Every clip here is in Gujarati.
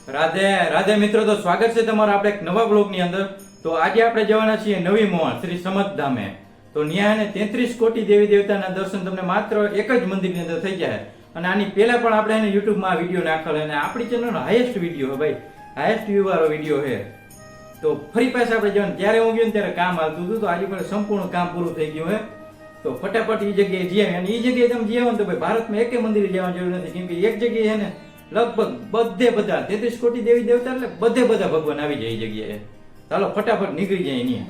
રાધે રાધે મિત્રો, તો સ્વાગત છે તમારું આપણે એક નવા બ્લોગની અંદર। તો આજે આપણે જવાના છીએ નવી મોહણ શ્રી સમત ધામે। તો ન્યાય 33 કોટી દેવી દેવતાના દર્શન તમને માત્ર એક જ મંદિરની અંદર થઈ જાય। અને આની પહેલા પણ આપણે એને YouTube માં આ વિડિયો નાખેલો અને આપણી ચેનલનો હાઈએસ્ટ વિડિયો હે ભાઈ, હાઈએસ્ટ વ્યૂ વાળો વિડિયો હે। તો ફરી પાછા આપણે જવાનું, ત્યારે હું ગયો ને ત્યારે કામ હાલતું હતું, તો આજે પણ સંપૂર્ણ કામ પૂરું થઈ ગયું હે। તો ફટાફટ એ જગ્યાએ જઈએ, અને એ જગ્યાએ તમે જઈએ ને તો ભાઈ ભારતમાં એકે મંદિરે જવાની જરૂર નથી, કેમ કે એક જગ્યાએ હે ને લગભગ બધે બધા 33 કોટી દેવી દેવતા એટલે બધે બધા ભગવાન આવી જાય એ જગ્યાએ। ચાલો ફટાફટ નીકળી જાય એની।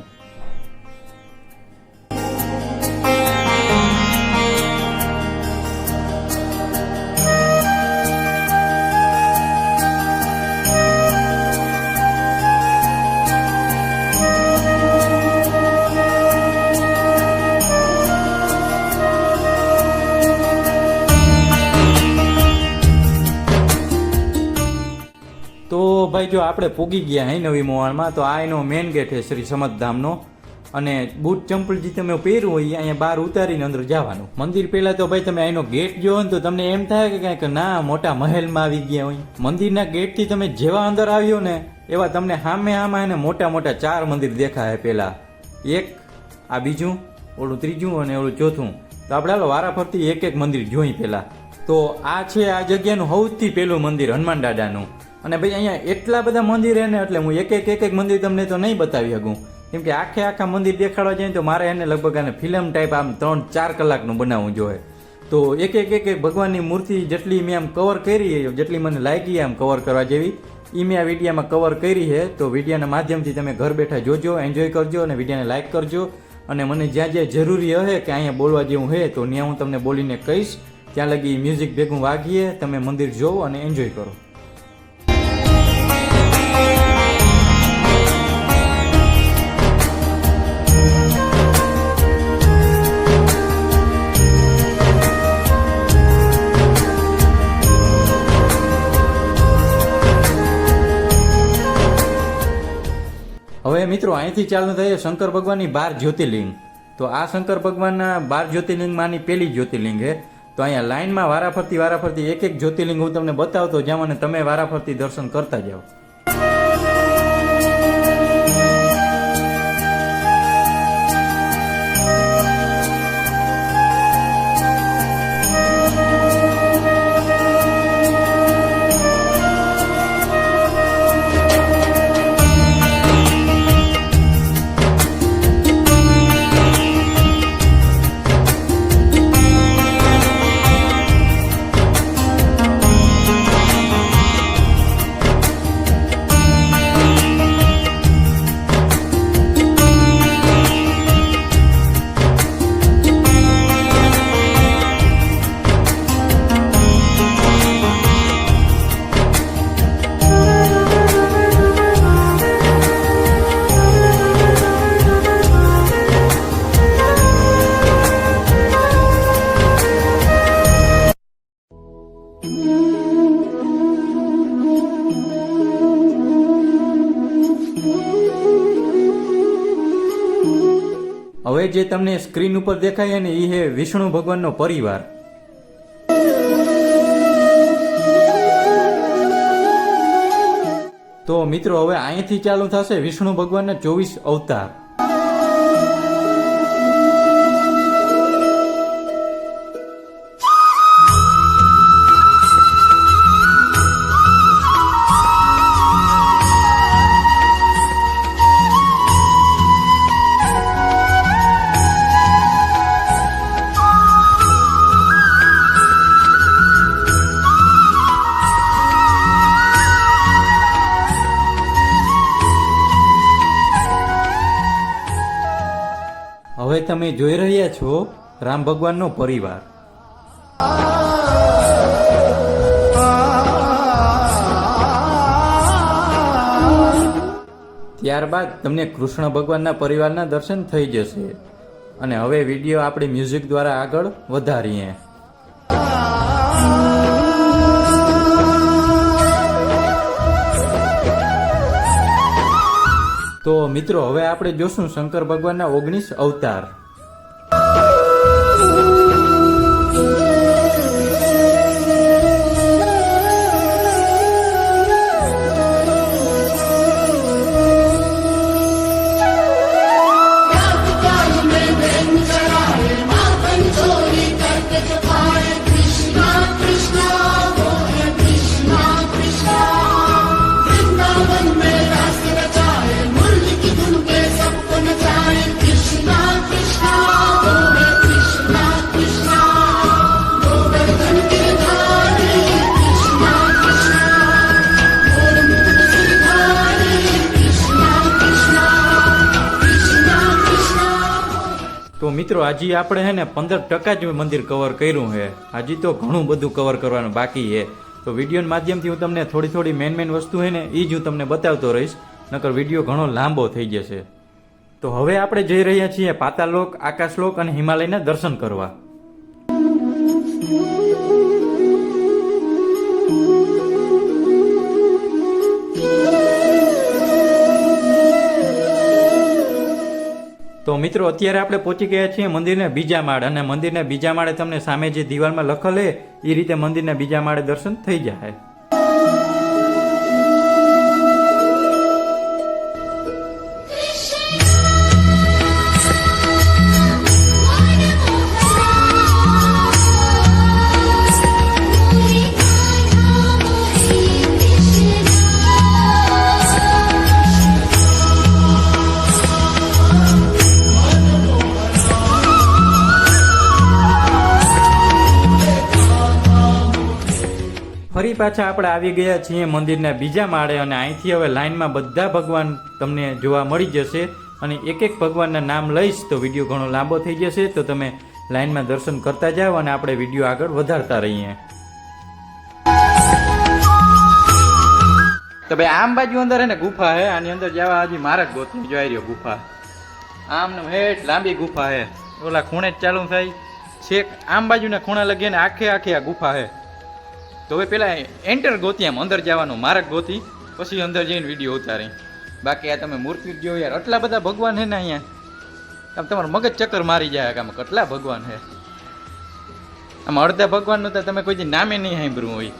તો ભાઈ જો આપણે પૂગી ગયા હે નવી મોહણમાં। તો આ એનો મેઇન ગેટ છે શ્રી સમત ધામનો, અને બૂટ ચંપલ જે તમે પહેર્યું હોય અહીંયા બહાર ઉતારીને અંદર જવાનું। મંદિર પહેલા તો ભાઈ તમે એનો ગેટ જોવો ને તો તમને એમ થાય કે કંઈક ના મોટા મહેલમાં આવી ગયા હોય। મંદિરના ગેટથી તમે જેવા અંદર આવ્યો ને એવા તમને સામે એને મોટા મોટા 4 મંદિર દેખાય। પહેલા એક, આ બીજું, ઓલું ત્રીજું અને ઓલું ચોથું। તો આપણે હાલો વારાફરતી એક એક મંદિર જોઈ પહેલા। તો આ છે આ જગ્યાનું સૌથી પહેલું મંદિર હનુમાન દાદાનું। અને ભાઈ અહીંયા એટલા બધા મંદિર હે ને એટલે હું એક એક મંદિર તમને તો નહીં બતાવી શકું, કેમ કે આખા મંદિર દેખાડવા જાય તો મારે એને લગભગ આને ફિલ્મ ટાઈપ આમ 3-4 કલાકનું બનાવવું જોઈએ। તો એક એક ભગવાનની મૂર્તિ જેટલી મેં આમ કવર કરી, જેટલી મને લાગી આમ કવર કરવા જેવી, એ મેં આ વિડીયામાં કવર કરી છે। તો વિડીયાના માધ્યમથી તમે ઘર બેઠા જોજો, એન્જોય કરજો અને વિડીયાને લાઇક કરજો। અને મને જ્યાં જ્યાં જરૂરી હશે કે અહીંયા બોલવા જેવું હે તો ત્યાં હું તમને બોલીને કહીશ। ત્યાં લગી મ્યુઝિક ભેગું વાગીએ, તમે મંદિર જોવો અને એન્જોય કરો। હવે મિત્રો અહીંથી ચાલુ થાય શંકર ભગવાનની 12 જ્યોતિર્લિંગ। તો આ શંકર ભગવાનના 12 જ્યોતિર્લિંગમાંની પહેલી જ્યોતિર્લિંગ છે। તો અહીંયા લાઇનમાં વારાફરતી એક એક જ્યોતિર્લિંગ હું તમને બતાવતો જાઉં અને તમે વારાફરતી દર્શન કરતા જાઓ। હવે જે તમને સ્ક્રીન ઉપર દેખાય ને એ છે વિષ્ણુ ભગવાનનો પરિવાર। તો મિત્રો હવે અહીંથી ચાલુ થશે વિષ્ણુ ભગવાનના 24 અવતાર। હવે તમે જોઈ રહ્યા છો રામ ભગવાનનો પરિવાર। ત્યારબાદ તમને કૃષ્ણ ભગવાનના પરિવારના દર્શન થઈ જશે। અને હવે વિડીયો આપણે મ્યુઝિક દ્વારા આગળ વધારીએ। તો મિત્રો હવે આપણે જોશું શંકર ભગવાનના 19 અવતાર। મિત્રો હજી આપણે હે ને 15% જ મંદિર કવર કર્યું છે. હજી તો ઘણું બધું કવર કરવાનું બાકી છે. તો વિડીયોના માધ્યમથી હું તમને થોડી મેન વસ્તુ છે ને એ જ હું તમને બતાવતો રહીશ, નકર વિડીયો ઘણો લાંબો થઈ જશે. તો હવે આપણે જઈ રહ્યા છીએ પાતાલોક, આકાશલોક અને હિમાલયના દર્શન કરવા. તો મિત્રો અત્યારે આપણે પહોંચી ગયા છીએ મંદિરના બીજા માળે, અને મંદિરના બીજા માળે તમને સામે જે દિવાલમાં લખેલ છે એ રીતે મંદિરના બીજા માળે દર્શન થઈ જાય. ફરી પાછા આપણે આવી ગયા છીએ મંદિરના બીજા માળે, અને અહીંથી હવે લાઈનમાં બધા ભગવાન તમને જોવા મળી જશે, અને એક ભગવાનના નામ લઈશ તો વિડીયો ઘણો લાંબો થઈ જશે. તો તમે લાઈનમાં દર્શન કરતા જાઓ અને આપણે વિડીયો આગળ વધારતા રહીએ. તો ભાઈ આમ બાજુ અંદર હે ને ગુફા હે, આની અંદર જવા હજી માર્ગ ગોતવી જોઈ રહ્યો. ગુફા આમ હેઠ લાંબી ગુફા હે, ઓલા ખૂણે જ ચાલુ થાય છેક આમ બાજુના ખૂણા લગીને આખે આ ગુફા હે. તો હવે પેલા એન્ટર ગોતી, આમ અંદર જવાનો માર્ગ ગોતી, પછી અંદર જઈને વિડીયો ઉતારી. બાકી આ તમે મૂર્તિ જો યાર, આટલા બધા ભગવાન છે ને અહીંયા, આમ તમારું મગજ ચક્કર મારી જાય કે આમ કેટલા ભગવાન છે. આમ અડધા ભગવાનનું તો તમે કોઈ નામે નહીં સાંભળ્યું હોય.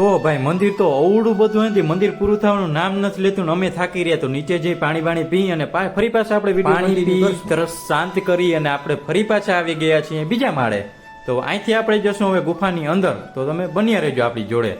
તો ભાઈ મંદિર તો અવડું બધું નથી, મંદિર પૂરું થવાનું નામ નથી લેતું ને અમે થાકી રહ્યા. તો નીચે જઈ પાણી પી અને ફરી પાછા આપણે પાણી પી તરસ શાંત કરી અને આપણે ફરી પાછા આવી ગયા છીએ બીજા માળે. તો અહીંથી આપણે જશું હવે ગુફાની અંદર, તો તમે બન્યા રહેજો આપણી જોડે.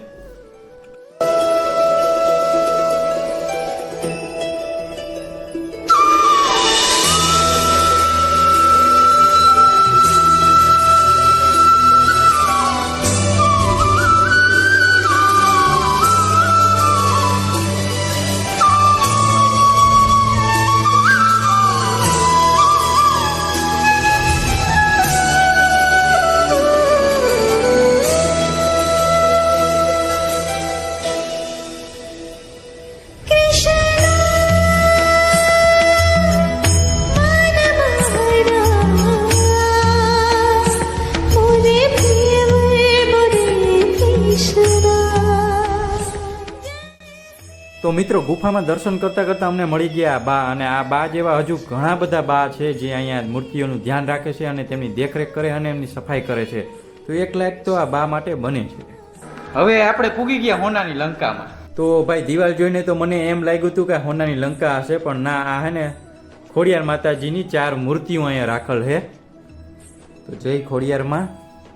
તો મિત્રો ગુફામાં દર્શન કરતા અમને મળી ગયા આ બા, અને આ બા જેવા હજુ ઘણા બધા બા છે જે અહીંયા મૂર્તિઓનું ધ્યાન રાખે છે અને તેમની દેખરેખ કરે અને એમની સફાઈ કરે છે. તો એક લાયક તો આ બા માટે બને છે. હવે આપણે પૂગી ગયા હોનાની લંકામાં. તો ભાઈ દિવાલ જોઈને તો મને એમ લાગ્યું હતું કે હોનાની લંકા હશે, પણ ના, આ હે ને ખોડિયાર માતાજીની 4 મૂર્તિઓ અહીંયા રાખેલ છે. તો જય ખોડિયારમાં,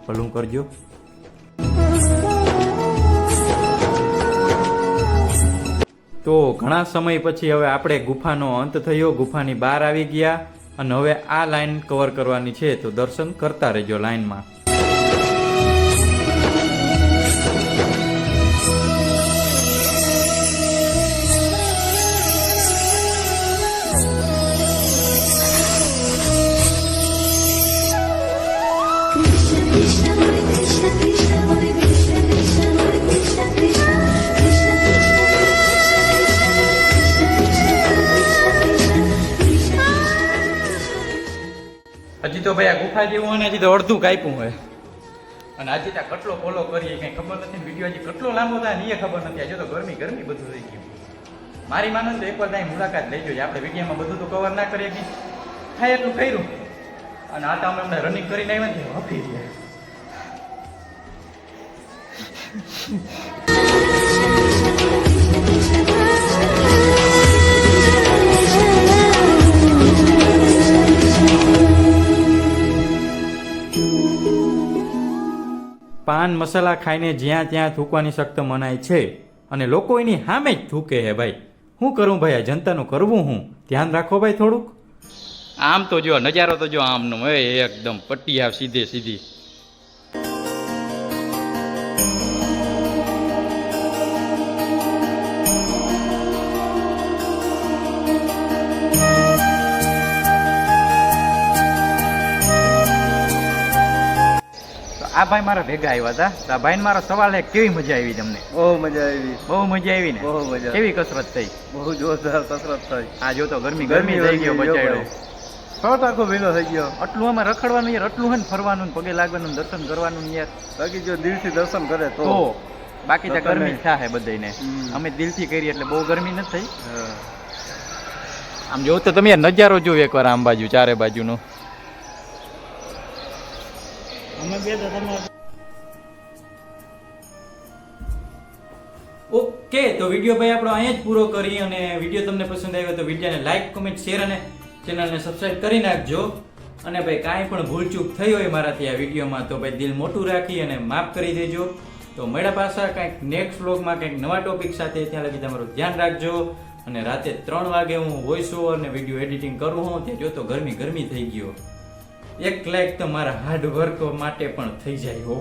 ભલું કરજો. તો ઘણા સમય પછી હવે આપણે ગુફાનો અંત થયો, ગુફાની બહાર આવી ગયા, અને હવે આ લાઈન કવર કરવાની છે. તો દર્શન કરતા રહેજો લાઈનમાં. હજી તો ભાઈ આ ગુફા જેવું હોય ને, હજી તો અડધું કાપ્યું હોય, અને હજી ત્યાં કેટલો ફોલો કરીએ કઈ ખબર નથી. વિડીયો હજી કેટલો લાંબો થાય ને એ ખબર નથી. હજુ તો ગરમી બધું થઈ ગયું. મારી માનો તો એકવાર ત્યાં મુલાકાત લઈ જોઈએ. આપણે વિડીયોમાં બધું તો કવર ના કરીએ, થાય એટલું કર્યું. અને આ તો અમે રનિંગ કરીને આવ્યા ને હફી ગયા. પાન મસાલા ખાઈને જ્યાં ત્યાં થૂકવાની સખ્ત મનાય છે અને લોકો એની સામે જ થૂકે હે ભાઈ. શું કરું ભાઈ, આ જનતાનું કરવું હું? ધ્યાન રાખો ભાઈ થોડુંક. આમ તો જો નજારો તો જો આમનો એકદમ પટ્ટી આવ સીધે સીધી. આ ભાઈ મારા ભેગા આવ્યા હતા. તો આ ભાઈ મારો સવાલ એક, કેવી મજા આવી તમને? બહુ મજા આવી. બહુ મજા આવી ને? બહુ મજા. કેવી કસરત થઈ? બહુ જોરદાર કસરત થઈ. આ જો તો ગરમી ગરમી થઈ ગયો બચાડ્યો. શોર્ટ આખો ભીનો થઈ ગયો. આટલું આમાં રખડવાનું યાર, આટલું હે ને ફરવાનું ને પગે લાગવાનું ને દર્શન કરવાનું ને યાર. બાકી જો દિલથી દર્શન કરે તો બાકી તો ગરમી થાય બધાને. અમે દિલથી કરી એટલે બહુ ગરમી નથી થઈ. આમ જો તો તમે યાર નજારો જો એકવાર આમ બાજુ ચારે બાજુનો. અમે બે તો તમે ઓકે, તો વિડીયો ભાઈ આપણો અહીંયા જ પૂરો કરી. અને વિડીયો તમને પસંદ આવ્યો તો વિડીયોને લાઈક, કમેન્ટ, શેર અને ચેનલને સબસ્ક્રાઇબ કરી નાખજો. અને ભાઈ કાંઈ પણ ભૂલચૂક થઈ હોય મારાથી આ વિડીયોમાં તો ભાઈ દિલ મોટું રાખી અને માફ કરી દેજો. તો મળ્યા પાછા કંઈક નેક્સ્ટ વ્લોગમાં કંઈક નવા ટોપિક સાથે. ત્યાં લગી તમારું ધ્યાન રાખજો. અને રાતે 3 વાગે હું વોઇસ ઓવર ને વિડીયો એડિટિંગ કરું હું તે જો તો ગરમી ગરમી થઈ ગયો. 1 લાઈક તો મારા હાર્ડ વર્ક માટે પણ થઈ જાય હો.